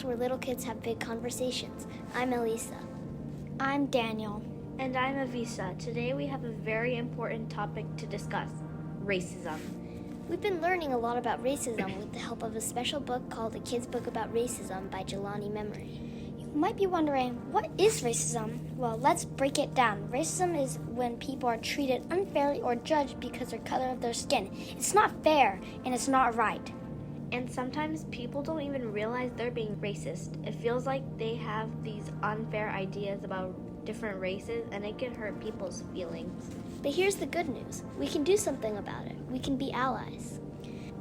where little kids have big conversations. I'm Elisa. I'm Daniel. And I'm Avisa. Today we have a very important topic to discuss, racism. We've been learning a lot about racism with the help of a special book called A Kid's Book About Racism by Jelani Memory. You might be wondering, what is racism? Well, let's break it down. Racism is when people are treated unfairly or judged because of the color of their skin. It's not fair, and it's not right. And sometimes people don't even realize they're being racist. It feels like they have these unfair ideas about different races, and it can hurt people's feelings. But here's the good news. We can do something about it. We can be allies.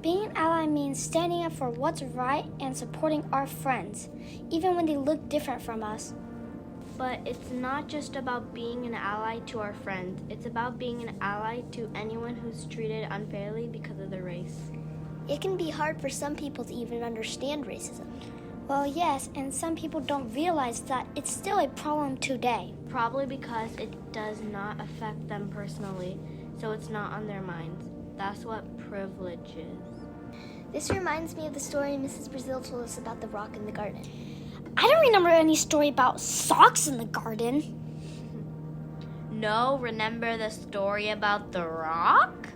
Being an ally means standing up for what's right and supporting our friends, even when they look different from us. But it's not just about being an ally to our friends. It's about being an ally to anyone who's treated unfairly because of their race. It can be hard for some people to even understand racism. Well, yes, and some people don't realize that it's still a problem today. Probably because it does not affect them personally, so it's not on their minds. That's what privilege is. This reminds me of the story Mrs. Brazil told us about the rock in the garden. I don't remember any story about socks in the garden. No, remember the story about the rock?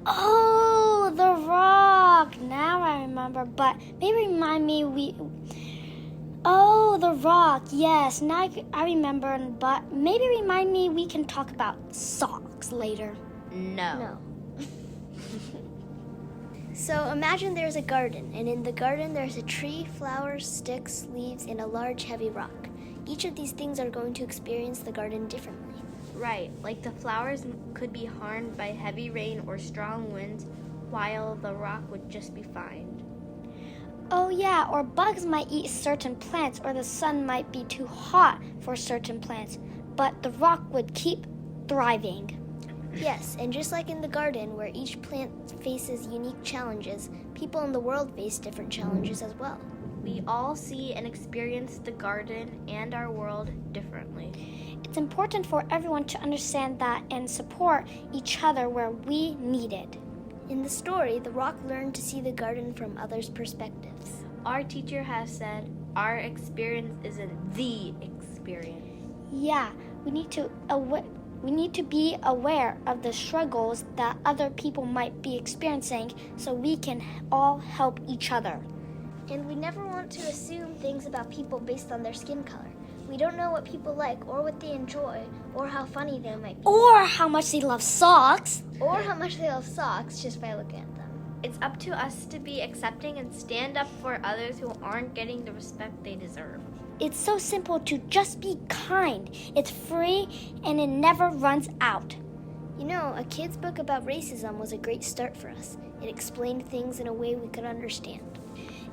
Oh, the rock. Now I remember, but maybe remind me Oh, the rock. Yes, now I remember, but maybe remind me we can talk about socks later. No. So imagine there's a garden, and in the garden there's a tree, flowers, sticks, leaves, and a large heavy rock. Each of these things are going to experience the garden differently. Right, like the flowers could be harmed by heavy rain or strong winds, while the rock would just be fine. Oh yeah, or bugs might eat certain plants, or the sun might be too hot for certain plants, but the rock would keep thriving. Yes, and just like in the garden, where each plant faces unique challenges, people in the world face different challenges as well. We all see and experience the garden and our world differently. It's important for everyone to understand that and support each other where we need it. In the story, the rock learned to see the garden from others' perspectives. Our teacher has said, our experience isn't the experience. Yeah, we need to be aware of the struggles that other people might be experiencing so we can all help each other. And we never want to assume things about people based on their skin color. We don't know what people like or what they enjoy or how funny they might be. Or how much they love socks. Or how much they love socks just by looking at them. It's up to us to be accepting and stand up for others who aren't getting the respect they deserve. It's so simple to just be kind. It's free and it never runs out. You know, A Kid's Book About Racism was a great start for us. It explained things in a way we could understand.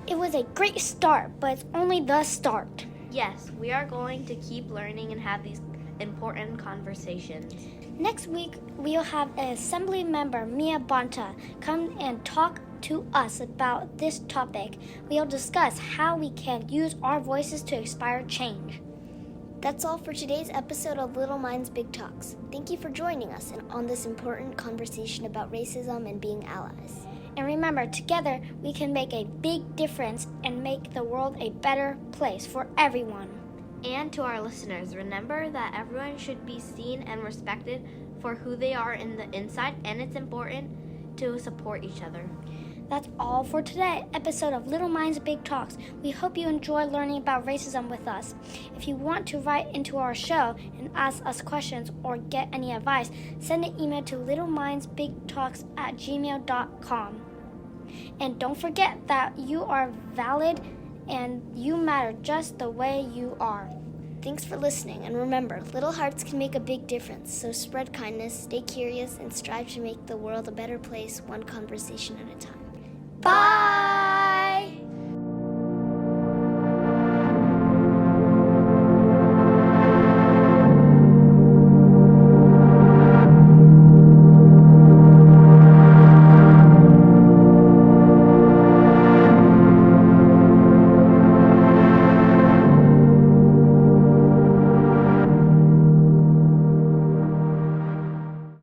It was a great start, but it's only the start. Yes, we are going to keep learning and have these important conversations. Next week, we'll have an assembly member, Mia Bonta, come and talk to us about this topic. We'll discuss how we can use our voices to inspire change. That's all for today's episode of Little Minds Big Talks. Thank you for joining us on this important conversation about racism and being allies. And remember, together we can make a big difference and make the world a better place for everyone. And to our listeners, remember that everyone should be seen and respected for who they are in the inside, and it's important to support each other. That's all for today's episode of Little Minds Big Talks. We hope you enjoy learning about racism with us. If you want to write into our show and ask us questions or get any advice, send an email to littlemindsbigtalks@gmail.com. And don't forget that you are valid and you matter just the way you are. Thanks for listening, and remember, little hearts can make a big difference, so spread kindness, stay curious, and strive to make the world a better place, one conversation at a time. Bye!